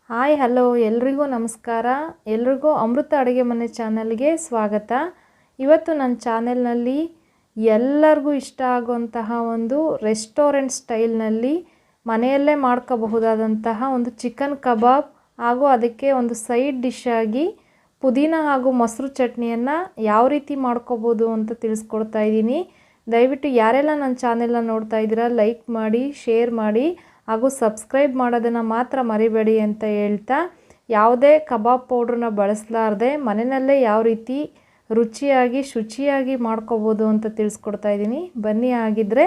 Hi hello ಎಲ್ರಿಗೂ ನಮಸ್ಕಾರ. ಎಲ್ರಿಗೂ ಅಮೃತ ಅಡುಗೆ ಮನೆ ಚಾನಲ್ಗೆ ಸ್ವಾಗತ. ಇವತ್ತು ನನ್ನ ಚಾನೆಲ್ನಲ್ಲಿ ಎಲ್ಲರಿಗೂ ಇಷ್ಟ ಆಗುವಂತಹ ಒಂದು ರೆಸ್ಟೋರೆಂಟ್ ಸ್ಟೈಲ್ನಲ್ಲಿ ಮನೆಯಲ್ಲೇ ಮಾಡ್ಕೋಬಹುದಾದಂತಹ ಒಂದು ಚಿಕನ್ ಕಬಾಬ್ ಹಾಗೂ ಅದಕ್ಕೆ ಒಂದು ಸೈಡ್ ಡಿಶ್ ಆಗಿ ಪುದೀನ ಹಾಗೂ ಮೊಸರು ಚಟ್ನಿಯನ್ನು ಯಾವ ರೀತಿ ಮಾಡ್ಕೋಬೋದು ಅಂತ ತಿಳಿಸ್ಕೊಡ್ತಾ ಇದ್ದೀನಿ. ದಯವಿಟ್ಟು ಯಾರೆಲ್ಲ ನನ್ನ ಚಾನೆಲ್ನ ನೋಡ್ತಾ ಇದ್ದೀರಾ ಲೈಕ್ ಮಾಡಿ, ಶೇರ್ ಮಾಡಿ ಹಾಗೂ ಸಬ್ಸ್ಕ್ರೈಬ್ ಮಾಡೋದನ್ನು ಮಾತ್ರ ಮರಿಬೇಡಿ ಅಂತ ಹೇಳ್ತಾ, ಯಾವುದೇ ಕಬಾಬ್ ಪೌಡ್ರನ್ನ ಬಳಸಲಾರದೆ ಮನೆಯಲ್ಲೇ ಯಾವ ರೀತಿ ರುಚಿಯಾಗಿ ಶುಚಿಯಾಗಿ ಮಾಡ್ಕೋಬೋದು ಅಂತ ತಿಳಿಸ್ಕೊಡ್ತಾ ಇದ್ದೀನಿ. ಬನ್ನಿ, ಆಗಿದ್ದರೆ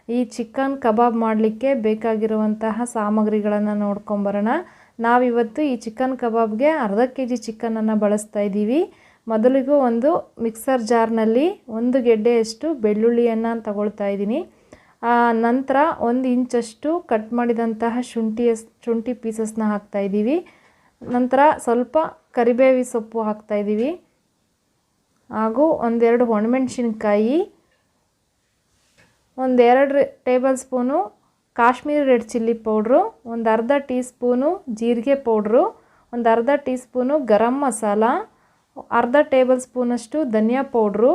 ಈ ಚಿಕನ್ ಕಬಾಬ್ ಮಾಡಲಿಕ್ಕೆ ಬೇಕಾಗಿರುವಂತಹ ಸಾಮಗ್ರಿಗಳನ್ನು ನೋಡ್ಕೊಂಬರೋಣ. ನಾವಿವತ್ತು ಈ ಚಿಕನ್ ಕಬಾಬ್ಗೆ ಅರ್ಧ kg ಚಿಕನನ್ನು ಬಳಸ್ತಾ ಇದ್ದೀವಿ. ಮೊದಲಿಗೂ ಒಂದು ಮಿಕ್ಸರ್ ಜಾರ್ನಲ್ಲಿ 1 ಗೆಡ್ಡೆಯಷ್ಟು ಬೆಳ್ಳುಳ್ಳಿಯನ್ನು ತಗೊಳ್ತಾ ಇದ್ದೀನಿ. ನಂತರ 1 ಇಂಚಷ್ಟು ಕಟ್ ಮಾಡಿದಂತಹ ಶುಂಠಿ ಪೀಸಸ್ನ ಹಾಕ್ತಾಯಿದ್ದೀವಿ. ನಂತರ ಸ್ವಲ್ಪ ಕರಿಬೇವಿ ಸೊಪ್ಪು ಹಾಕ್ತಾಯಿದ್ದೀವಿ ಹಾಗೂ 1-2 ಒಣಮೆಣಸಿನ್ಕಾಯಿ, 1-2 table spoon Kashmiri red chilli powder, 1/2 tea spoon ಜೀರಿಗೆ powder, 1/2 tea spoon garam masala, 1/2 table ಸ್ಪೂನಷ್ಟು ಧನಿಯಾ ಪೌಡ್ರು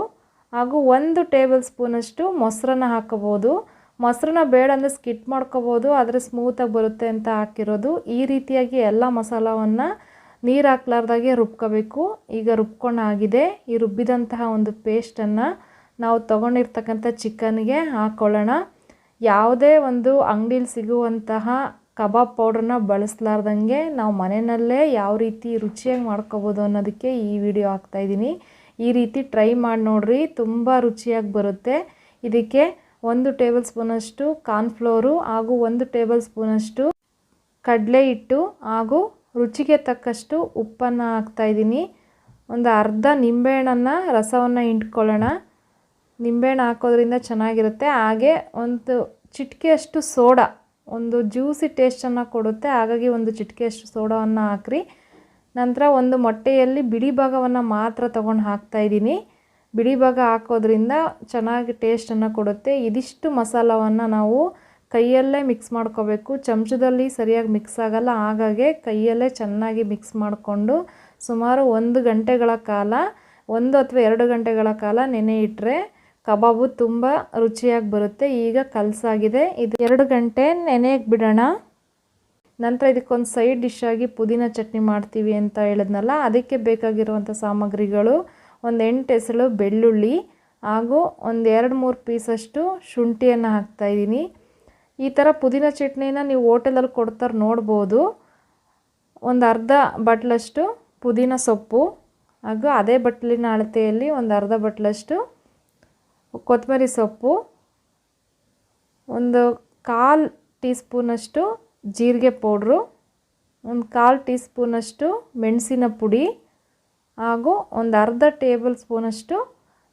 ಹಾಗೂ 1 ಟೇಬಲ್ ಸ್ಪೂನಷ್ಟು ಮೊಸರನ್ನ ಹಾಕೋಬೋದು. ಮೊಸರನ್ನ ಬೇಡ ಅಂದರೆ ಸ್ಕಿಪ್ ಮಾಡ್ಕೋಬೋದು, ಆದರೆ ಸ್ಮೂತಾಗಿ ಬರುತ್ತೆ ಅಂತ ಹಾಕಿರೋದು. ಈ ರೀತಿಯಾಗಿ ಎಲ್ಲ ಮಸಾಲವನ್ನು ನೀರು ಹಾಕ್ಲಾರ್ದಾಗೆ ರುಬ್ಕೋಬೇಕು. ಈಗ ರುಬ್ಕೊಂಡಾಗಿದೆ. ಈ ರುಬ್ಬಿದಂತಹ ಒಂದು ಪೇಸ್ಟನ್ನು ನಾವು ತೊಗೊಂಡಿರ್ತಕ್ಕಂಥ ಚಿಕನ್ಗೆ ಹಾಕ್ಕೊಳ್ಳೋಣ. ಯಾವುದೇ ಒಂದು ಅಂಗಡೀಲಿ ಸಿಗುವಂತಹ ಕಬಾಬ್ ಪೌಡ್ರನ್ನ ಬಳಸಲಾರ್ದಂಗೆ ನಾವು ಮನೆಯಲ್ಲೇ ಯಾವ ರೀತಿ ರುಚಿಯಾಗಿ ಮಾಡ್ಕೋಬೋದು ಅನ್ನೋದಕ್ಕೆ ಈ ವಿಡಿಯೋ ಹಾಕ್ತಾಯಿದ್ದೀನಿ. ಈ ರೀತಿ ಟ್ರೈ ಮಾಡಿ ನೋಡಿರಿ, ತುಂಬ ರುಚಿಯಾಗಿ ಬರುತ್ತೆ. ಇದಕ್ಕೆ 1 ಟೇಬಲ್ ಸ್ಪೂನಷ್ಟು ಕಾರ್ನ್ಫ್ಲೋರು ಹಾಗೂ 1 ಟೇಬಲ್ ಸ್ಪೂನಷ್ಟು ಕಡಲೆ ಹಿಟ್ಟು ಹಾಗೂ ರುಚಿಗೆ ತಕ್ಕಷ್ಟು ಉಪ್ಪನ್ನು ಹಾಕ್ತಾಯಿದ್ದೀನಿ. ಒಂದು ಅರ್ಧ ನಿಂಬೆಹಣ್ಣನ್ನು ರಸವನ್ನು ಹಿಂಡ್ಕೊಳ್ಳೋಣ. ನಿಂಬೆಹಣ್ಣು ಹಾಕೋದ್ರಿಂದ ಚೆನ್ನಾಗಿರುತ್ತೆ. ಹಾಗೆ ಒಂದು ಚಿಟಿಕೆಯಷ್ಟು ಸೋಡಾ, ಒಂದು ಜ್ಯೂಸಿ ಟೇಸ್ಟನ್ನು ಕೊಡುತ್ತೆ. ಹಾಗಾಗಿ 1 ಚಿಟಿಕೆಯಷ್ಟು ಸೋಡಾವನ್ನು ಹಾಕ್ರಿ. ನಂತರ 1 ಮೊಟ್ಟೆಯಲ್ಲಿ ಬಿಡಿ ಭಾಗವನ್ನು ಮಾತ್ರ ತೊಗೊಂಡು ಹಾಕ್ತಾಯಿದ್ದೀನಿ. ಬಿಡಿ ಭಾಗ ಹಾಕೋದ್ರಿಂದ ಚೆನ್ನಾಗಿ ಟೇಸ್ಟನ್ನು ಕೊಡುತ್ತೆ. ಇದಿಷ್ಟು ಮಸಾಲವನ್ನು ನಾವು ಕೈಯಲ್ಲೇ ಮಿಕ್ಸ್ ಮಾಡ್ಕೋಬೇಕು. ಚಮಚದಲ್ಲಿ ಸರಿಯಾಗಿ ಮಿಕ್ಸ್ ಆಗೋಲ್ಲ, ಹಾಗಾಗಿ ಕೈಯಲ್ಲೇ ಚೆನ್ನಾಗಿ ಮಿಕ್ಸ್ ಮಾಡಿಕೊಂಡು ಸುಮಾರು 1 ಗಂಟೆಗಳ ಕಾಲ, 1 ಅಥವಾ 2 ಗಂಟೆಗಳ ಕಾಲ ನೆನೆ ಇಟ್ಟರೆ ಕಬಾಬು ತುಂಬ ರುಚಿಯಾಗಿ ಬರುತ್ತೆ. ಈಗ ಕಲಸಾಗಿದೆ, ಇದು 2 ಗಂಟೆ ನೆನೆಯಕ್ಕೆ ಬಿಡೋಣ. ನಂತರ ಇದಕ್ಕೊಂದು ಸೈಡ್ ಡಿಶ್ ಆಗಿ ಪುದೀನ ಚಟ್ನಿ ಮಾಡ್ತೀವಿ ಅಂತ ಹೇಳಿದ್ನಲ್ಲ, ಅದಕ್ಕೆ ಬೇಕಾಗಿರುವಂಥ ಸಾಮಗ್ರಿಗಳು 1 8 ಎಸಳು ಬೆಳ್ಳುಳ್ಳಿ ಹಾಗೂ 1-2-3 ಪೀಸಷ್ಟು ಶುಂಠಿಯನ್ನು ಹಾಕ್ತಾಯಿದ್ದೀನಿ. ಈ ಥರ ಪುದೀನ ಚಟ್ನಿನ ನೀವು ಹೋಟೆಲಲ್ಲಿ ಕೊಡ್ತಾರೆ ನೋಡ್ಬೋದು. 1/2 ಬಟ್ಲಷ್ಟು ಪುದೀನ ಸೊಪ್ಪು ಹಾಗೂ ಅದೇ ಬಟ್ಲಿನ ಅಳತೆಯಲ್ಲಿ 1/2 ಬಟ್ಲಷ್ಟು ಕೊತ್ತಂಬರಿ ಸೊಪ್ಪು, 1/4 ಟೀ ಸ್ಪೂನಷ್ಟು ಜೀರಿಗೆ ಪೌಡ್ರು, 1/4 ಟೀ ಸ್ಪೂನಷ್ಟು ಮೆಣಸಿನ ಪುಡಿ ಹಾಗೂ 1/2 ಟೇಬಲ್ ಸ್ಪೂನಷ್ಟು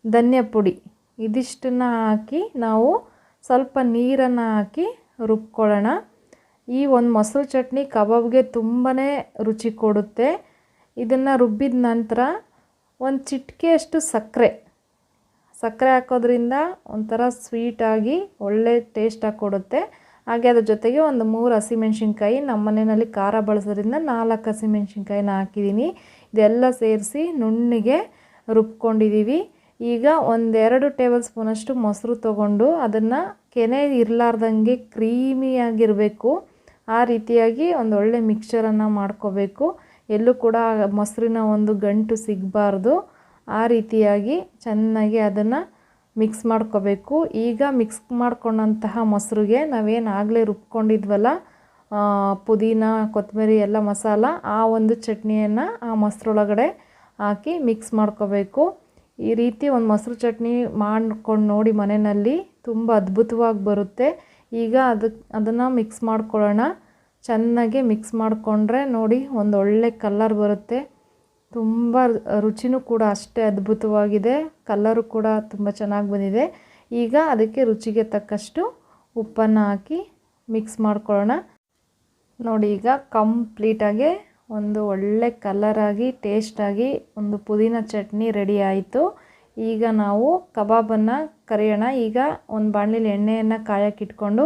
ಧನಿಯಾ ಪುಡಿ. ಇದಿಷ್ಟನ್ನು ಹಾಕಿ ನಾವು ಸ್ವಲ್ಪ ನೀರನ್ನು ಹಾಕಿ ರುಬ್ಕೊಳ್ಳೋಣ. ಈ ಒಂದು ಮೊಸರು ಚಟ್ನಿ ಕಬಾಬ್ಗೆ ತುಂಬಾ ರುಚಿ ಕೊಡುತ್ತೆ. ಇದನ್ನು ರುಬ್ಬಿದ ನಂತರ 1 ಚಿಟಿಕೆಯಷ್ಟು ಸಕ್ಕರೆ ಹಾಕೋದ್ರಿಂದ ಒಂಥರ ಸ್ವೀಟಾಗಿ ಒಳ್ಳೆ ಟೇಸ್ಟಾಗಿ ಕೊಡುತ್ತೆ. ಹಾಗೆ ಅದ್ರ ಜೊತೆಗೆ 3 ಹಸಿಮೆಣ್ಸಿನ್ಕಾಯಿ, ನಮ್ಮ ಮನೆಯಲ್ಲಿ ಖಾರ ಬಳಸೋದ್ರಿಂದ 4 ಹಸಿಮೆಣ್ಸಿನ್ಕಾಯಿನ ಹಾಕಿದ್ದೀನಿ. ಇದೆಲ್ಲ ಸೇರಿಸಿ ನುಣ್ಣಗೆ ರುಬ್ಕೊಂಡಿದ್ದೀವಿ. ಈಗ 1-2 ಟೇಬಲ್ ಸ್ಪೂನಷ್ಟು ಮೊಸರು ತೊಗೊಂಡು ಅದನ್ನು ಕೆನೆ ಇರಲಾರ್ದಂಗೆ ಕ್ರೀಮಿಯಾಗಿರಬೇಕು. ಆ ರೀತಿಯಾಗಿ ಒಂದು ಒಳ್ಳೆ ಮಿಕ್ಸ್ಚರನ್ನು ಮಾಡ್ಕೋಬೇಕು. ಎಲ್ಲೂ ಕೂಡ ಮೊಸರಿನ ಒಂದು ಗಂಟು ಸಿಗಬಾರ್ದು. ಆ ರೀತಿಯಾಗಿ ಚೆನ್ನಾಗಿ ಅದನ್ನು ಮಿಕ್ಸ್ ಮಾಡ್ಕೋಬೇಕು. ಈಗ ಮಿಕ್ಸ್ ಮಾಡ್ಕೊಂಡಂತಹ ಮೊಸರಿಗೆ ನಾವೇನು ಆಗಲೇ ರುಬ್ಕೊಂಡಿದ್ವಲ್ಲ, ಪುದೀನ ಕೊತ್ತಂಬರಿ ಎಲ್ಲ ಮಸಾಲ, ಆ ಒಂದು ಚಟ್ನಿಯನ್ನು ಆ ಮೊಸರೊಳಗಡೆ ಹಾಕಿ ಮಿಕ್ಸ್ ಮಾಡ್ಕೋಬೇಕು. ಈ ರೀತಿ ಒಂದು ಮೊಸರು ಚಟ್ನಿ ಮಾಡ್ಕೊಂಡು ನೋಡಿ, ಮನೆಯಲ್ಲಿ ತುಂಬ ಅದ್ಭುತವಾಗಿ ಬರುತ್ತೆ. ಈಗ ಅದನ್ನು ಮಿಕ್ಸ್ ಮಾಡ್ಕೊಳ್ಳೋಣ. ಚೆನ್ನಾಗಿ ಮಿಕ್ಸ್ ಮಾಡಿಕೊಂಡ್ರೆ ನೋಡಿ ಒಂದು ಒಳ್ಳೆ ಕಲರ್ ಬರುತ್ತೆ. ತುಂಬ ರುಚಿನೂ ಕೂಡ ಅಷ್ಟೇ ಅದ್ಭುತವಾಗಿದೆ. ಕಲರು ಕೂಡ ತುಂಬ ಚೆನ್ನಾಗಿ ಬಂದಿದೆ. ಈಗ ಅದಕ್ಕೆ ರುಚಿಗೆ ತಕ್ಕಷ್ಟು ಉಪ್ಪನ್ನು ಹಾಕಿ ಮಿಕ್ಸ್ ಮಾಡ್ಕೊಳ್ಳೋಣ. ನೋಡಿ, ಈಗ ಕಂಪ್ಲೀಟಾಗಿ ಒಂದು ಒಳ್ಳೆ ಕಲರಾಗಿ ಟೇಸ್ಟಾಗಿ ಒಂದು ಪುದೀನ ಚಟ್ನಿ ರೆಡಿ ಆಯಿತು. ಈಗ ನಾವು ಕಬಾಬನ್ನು ಕರಿಯೋಣ. ಈಗ ಒಂದು ಬಾಣಲಿಲಿ ಎಣ್ಣೆಯನ್ನು ಕಾಯಕ್ಕಿಟ್ಕೊಂಡು,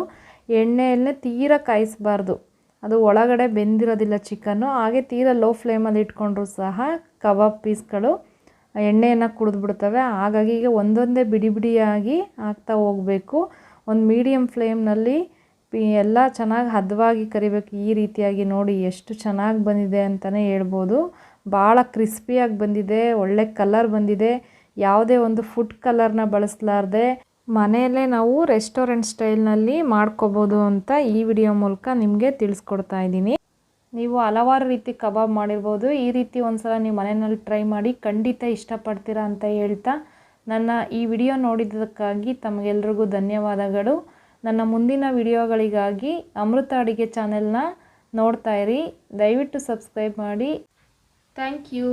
ಎಣ್ಣೆಯಲ್ಲೇ ತೀರಾ ಕಾಯಿಸಬಾರ್ದು, ಅದು ಒಳಗಡೆ ಬೆಂದಿರೋದಿಲ್ಲ ಚಿಕನ್ನು. ಹಾಗೆ ತೀರಾ ಲೋ ಫ್ಲೇಮಲ್ಲಿ ಇಟ್ಕೊಂಡ್ರೂ ಸಹ ಕಬಾಬ್ ಪೀಸ್ಗಳು ಎಣ್ಣೆಯನ್ನು ಕುಡಿದ್ಬಿಡ್ತವೆ. ಹಾಗಾಗಿ ಈಗ ಒಂದೊಂದೇ ಬಿಡಿ ಬಿಡಿಯಾಗಿ ಹಾಕ್ತಾ ಹೋಗಬೇಕು. ಒಂದು ಮೀಡಿಯಮ್ ಫ್ಲೇಮ್ನಲ್ಲಿ ಎಲ್ಲ ಚೆನ್ನಾಗಿ ಹದವಾಗಿ ಕರಿಬೇಕು. ಈ ರೀತಿಯಾಗಿ ನೋಡಿ ಎಷ್ಟು ಚೆನ್ನಾಗಿ ಬಂದಿದೆ ಅಂತಲೇ ಹೇಳ್ಬೋದು. ಭಾಳ ಕ್ರಿಸ್ಪಿಯಾಗಿ ಬಂದಿದೆ, ಒಳ್ಳೆ ಕಲರ್ ಬಂದಿದೆ. ಯಾವುದೇ ಒಂದು ಫುಡ್ ಕಲರ್ನ ಬಳಸಲಾರ್ದೆ ಮನೆಯಲ್ಲೇ ನಾವು ರೆಸ್ಟೋರೆಂಟ್ ಸ್ಟೈಲ್ನಲ್ಲಿ ಮಾಡ್ಕೋಬೋದು ಅಂತ ಈ ವಿಡಿಯೋ ಮೂಲಕ ನಿಮಗೆ ತಿಳಿಸ್ಕೊಡ್ತಾ ಇದ್ದೀನಿ. ನೀವು ಹಲವಾರು ರೀತಿ ಕಬಾಬ್ ಮಾಡಿರ್ಬೋದು. ಈ ರೀತಿ ಒಂದ್ಸಲ ನೀವು ಮನೆಯಲ್ಲಿ ಟ್ರೈ ಮಾಡಿ, ಖಂಡಿತ ಇಷ್ಟಪಡ್ತೀರಾ ಅಂತ ಹೇಳ್ತಾ ನನ್ನ ಈ ವಿಡಿಯೋ ನೋಡಿದ್ದಕ್ಕಾಗಿ ತಮಗೆಲ್ರಿಗೂ ಧನ್ಯವಾದಗಳು. ನನ್ನ ಮುಂದಿನ ವಿಡಿಯೋಗಳಿಗಾಗಿ ಅಮೃತ ಅಡುಗೆ ಚಾನೆಲ್ನ ನೋಡ್ತಾ ಇರಿ. ದಯವಿಟ್ಟು ಸಬ್ಸ್ಕ್ರೈಬ್ ಮಾಡಿ. Thank you.